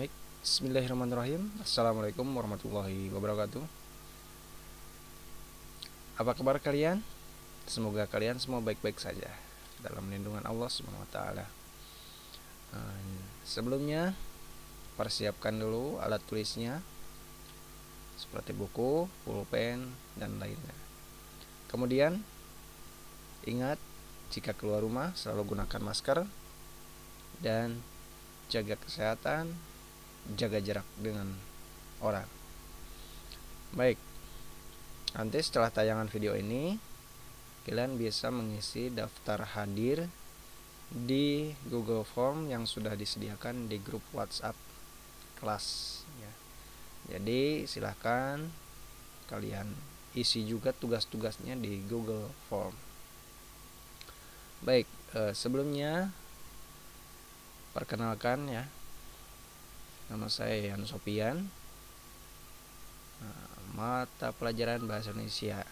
Baik, bismillahirrahmanirrahim. Assalamualaikum warahmatullahi wabarakatuh. Apa kabar kalian? Semoga kalian semua baik-baik saja dalam lindungan Allah Subhanahu wa taala. Sebelumnya, persiapkan dulu alat tulisnya seperti buku, pulpen, dan lainnya. Kemudian, ingat jika keluar rumah selalu gunakan masker dan jaga kesehatan, jaga jarak dengan orang. Baik, nanti setelah tayangan video ini kalian bisa mengisi daftar hadir di Google Form yang sudah disediakan di grup WhatsApp kelas ya. Jadi silahkan kalian isi juga tugas-tugasnya di Google Form. Baik, sebelumnya perkenalkan ya, nama saya Yan Sopian. Mata pelajaran bahasa Indonesia.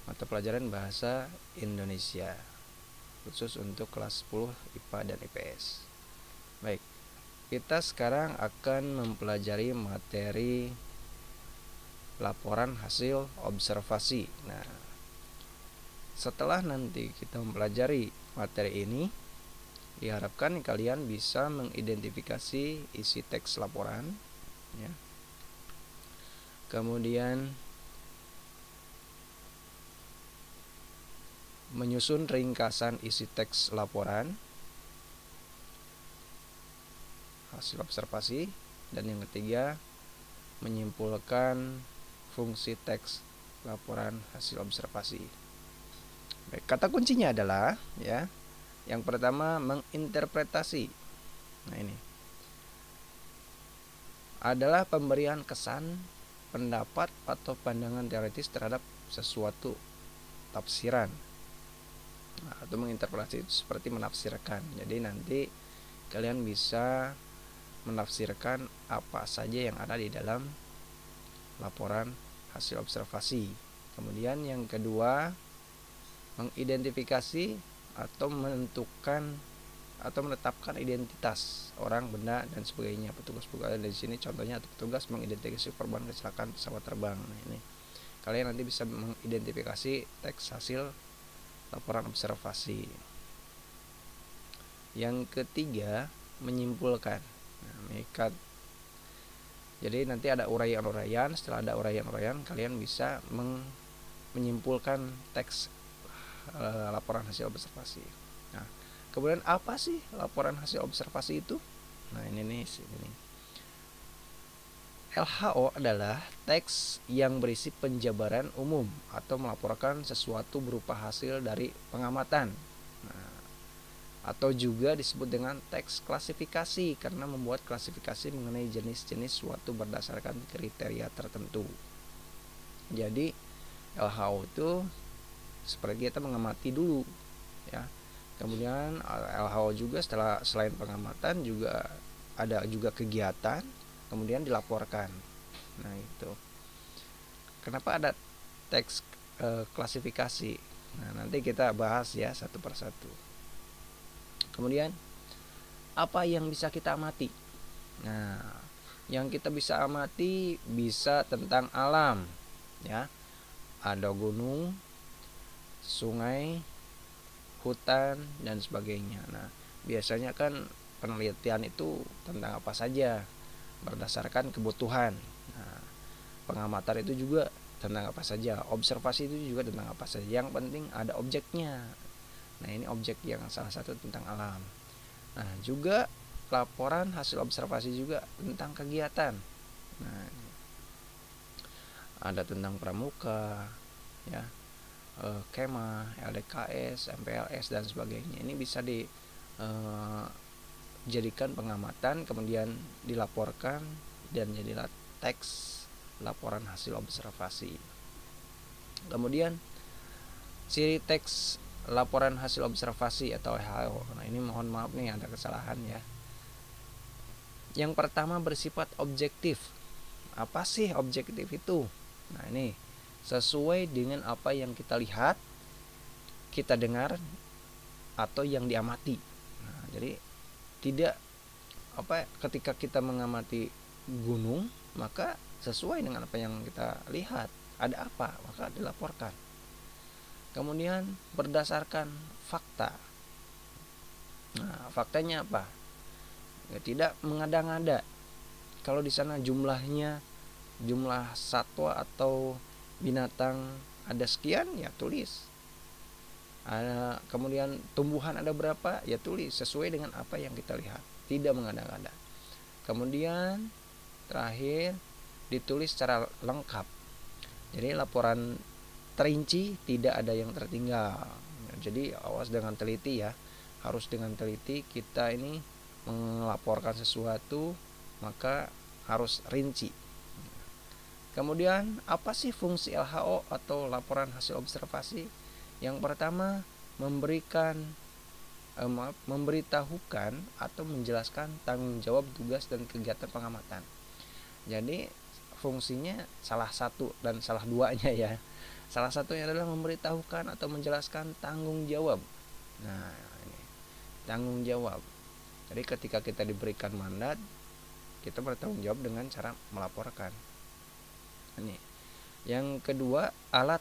Mata pelajaran bahasa Indonesia khusus untuk kelas 10 IPA dan IPS. Baik, kita sekarang akan mempelajari materi laporan hasil observasi. Nah, setelah nanti kita mempelajari materi ini, diharapkan kalian bisa mengidentifikasi isi teks laporan ya. Kemudian menyusun ringkasan isi teks laporan hasil observasi, dan yang ketiga menyimpulkan fungsi teks laporan hasil observasi. Baik, kata kuncinya adalah ya, yang pertama menginterpretasi. Nah, ini adalah pemberian kesan, pendapat atau pandangan teoritis terhadap sesuatu tafsiran. Nah, atau menginterpretasi itu seperti menafsirkan. Jadi nanti kalian bisa menafsirkan apa saja yang ada di dalam laporan hasil observasi. Kemudian yang kedua, mengidentifikasi atau menentukan atau menetapkan identitas orang, benda, dan sebagainya. Petugas-petugas di sini contohnya petugas mengidentifikasi korban kecelakaan pesawat terbang. Nah, ini kalian nanti bisa mengidentifikasi teks hasil laporan observasi. Yang ketiga, menyimpulkan. Nah, mengikat. Jadi nanti ada uraian-uraian. Setelah ada uraian-uraian, kalian bisa menyimpulkan teks laporan hasil observasi. Nah, kemudian apa sih laporan hasil observasi itu? Nah, ini nih. LHO adalah teks yang berisi penjabaran umum atau melaporkan sesuatu berupa hasil dari pengamatan. Nah, atau juga disebut dengan teks klasifikasi karena membuat klasifikasi mengenai jenis-jenis suatu berdasarkan kriteria tertentu. Jadi LHO itu seperti kita mengamati dulu ya. Kemudian LHO juga selain pengamatan juga ada juga kegiatan, kemudian dilaporkan. Nah, itu kenapa ada teks klasifikasi. Nah, nanti kita bahas ya satu persatu. Kemudian apa yang bisa kita amati? Nah, yang kita bisa amati bisa tentang alam ya. Ada gunung, sungai, hutan, dan sebagainya. Nah, biasanya kan penelitian itu tentang apa saja berdasarkan kebutuhan. Nah, pengamatan itu juga tentang apa saja, observasi itu juga tentang apa saja. Yang penting ada objeknya. Nah, ini objek yang salah satu tentang alam. Nah, juga laporan hasil observasi juga tentang kegiatan. Nah, ada tentang pramuka ya, kemah, LDKS, MPLS, dan sebagainya. Ini bisa dijadikan pengamatan, kemudian dilaporkan dan jadilah teks laporan hasil observasi. Kemudian ciri teks laporan hasil observasi atau LHO. Nah, ini mohon maaf nih ada kesalahan ya. Yang pertama bersifat objektif. Apa sih objektif itu? Nah, ini sesuai dengan apa yang kita lihat, kita dengar, atau yang diamati. Jadi tidak ketika kita mengamati gunung, maka sesuai dengan apa yang kita lihat, ada apa maka dilaporkan. Kemudian berdasarkan fakta. Nah, faktanya apa? Ya, tidak mengada-ngada. Kalau di sana jumlah satwa atau binatang ada sekian, ya tulis. Kemudian tumbuhan ada berapa, ya tulis sesuai dengan apa yang kita lihat, tidak mengada-ngada. Kemudian terakhir ditulis secara lengkap. Jadi laporan terinci, tidak ada yang tertinggal. Jadi awas dengan teliti ya, harus dengan teliti kita ini melaporkan sesuatu, maka harus rinci. Kemudian apa sih fungsi LHO atau laporan hasil observasi? Yang pertama, memberitahukan atau menjelaskan tanggung jawab, tugas dan kegiatan pengamatan. Jadi fungsinya salah satu dan salah duanya ya. Salah satunya adalah memberitahukan atau menjelaskan tanggung jawab. Nah, ini tanggung jawab. Jadi ketika kita diberikan mandat, kita bertanggung jawab dengan cara melaporkan. Ini. Yang kedua, alat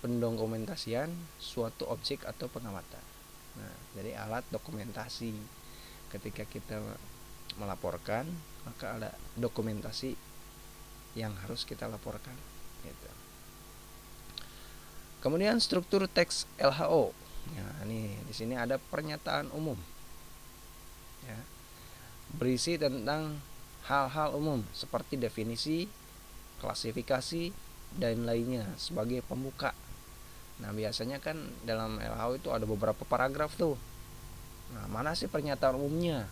pendokumentasian suatu objek atau pengamatan. Nah, jadi alat dokumentasi. Ketika kita melaporkan, maka ada dokumentasi yang harus kita laporkan gitu. Kemudian struktur teks LHO. Nah, ini di sini ada pernyataan umum. Ya. Berisi tentang hal-hal umum seperti definisi, klasifikasi dan lainnya sebagai pembuka. Nah, biasanya kan dalam LHO itu ada beberapa paragraf tuh. Nah, mana sih pernyataan umumnya?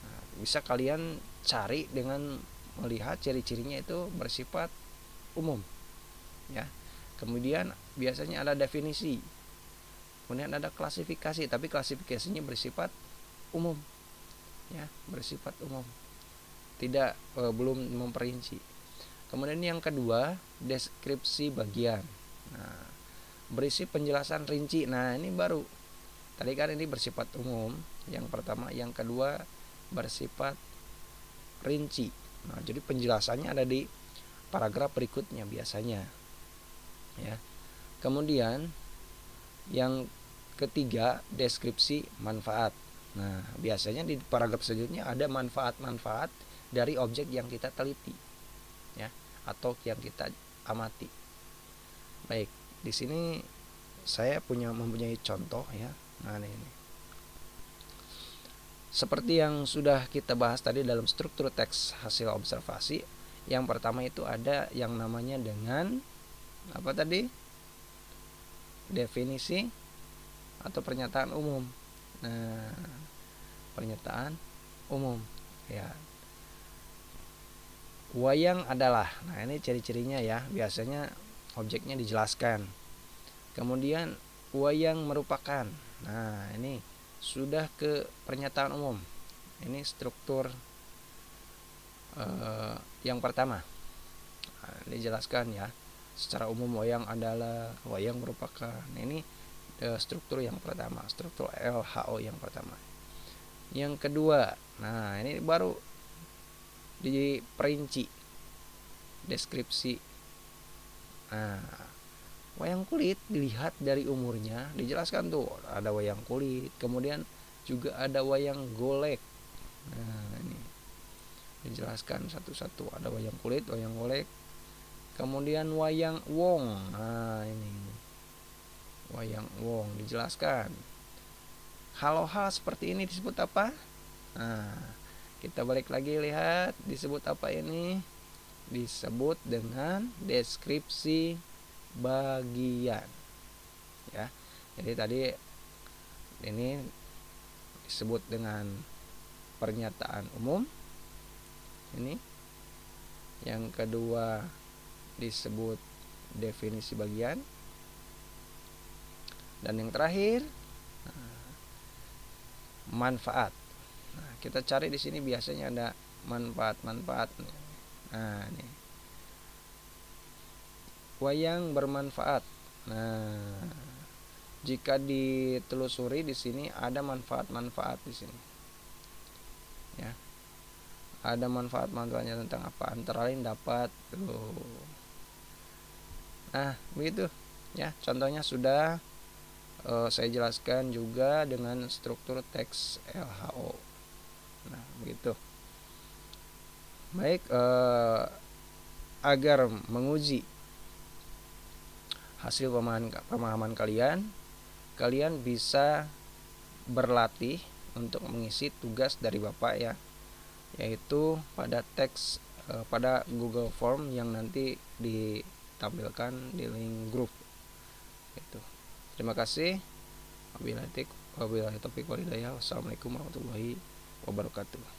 Nah, bisa kalian cari dengan melihat ciri-cirinya itu bersifat umum. Ya. Kemudian biasanya ada definisi. Kemudian ada klasifikasi, tapi klasifikasinya bersifat umum. Ya, bersifat umum. Tidak belum memperinci. Kemudian yang kedua, deskripsi bagian. Nah, berisi penjelasan rinci. Nah, ini baru. Tadi kan ini bersifat umum, yang pertama, yang kedua bersifat rinci. Nah, jadi penjelasannya ada di paragraf berikutnya biasanya. Ya. Kemudian yang ketiga, deskripsi manfaat. Nah, biasanya di paragraf selanjutnya ada manfaat-manfaat dari objek yang kita teliti, ya, atau yang kita amati. Baik, di sini saya mempunyai contoh ya. Nah, ini. Seperti yang sudah kita bahas tadi dalam struktur teks hasil observasi, yang pertama itu ada yang namanya dengan apa tadi? Definisi atau pernyataan umum. Nah, pernyataan umum ya. Wayang adalah, nah ini ciri-cirinya ya, biasanya objeknya dijelaskan. Kemudian wayang merupakan, nah ini sudah ke pernyataan umum. Ini struktur yang pertama. Nah, dijelaskan ya, secara umum wayang adalah, wayang merupakan. Nah, ini struktur yang pertama, struktur LHO yang pertama. Yang kedua, nah ini baru diperinci, deskripsi. Nah, wayang kulit dilihat dari umurnya, dijelaskan tuh ada wayang kulit, kemudian juga ada wayang golek. Nah, ini dijelaskan satu-satu, ada wayang kulit, wayang golek, kemudian wayang wong. Nah, ini wayang wong dijelaskan. Hal-hal seperti ini disebut apa? Nah, kita balik lagi lihat disebut apa ini? Disebut dengan deskripsi bagian. Ya. Jadi tadi ini disebut dengan pernyataan umum. Ini. Yang kedua disebut definisi bagian. Dan yang terakhir manfaat. Nah, kita cari di sini biasanya ada manfaat-manfaat. Nah, ini wayang bermanfaat. Nah, jika ditelusuri di sini ada manfaat-manfaat di sini. Ya. Ada manfaat-manfaatnya tentang apa? Antara lain dapat Nah, begitu ya. Contohnya sudah saya jelaskan juga dengan struktur teks LHO. Nah, begitu. Baik, agar menguji hasil pemahaman kalian bisa berlatih untuk mengisi tugas dari Bapak ya, yaitu pada teks pada Google Form yang nanti ditampilkan di link grup itu. Terima kasih. Wabillahi taufiq walhidayah. Wassalamualaikum warahmatullahi wabarakatuh.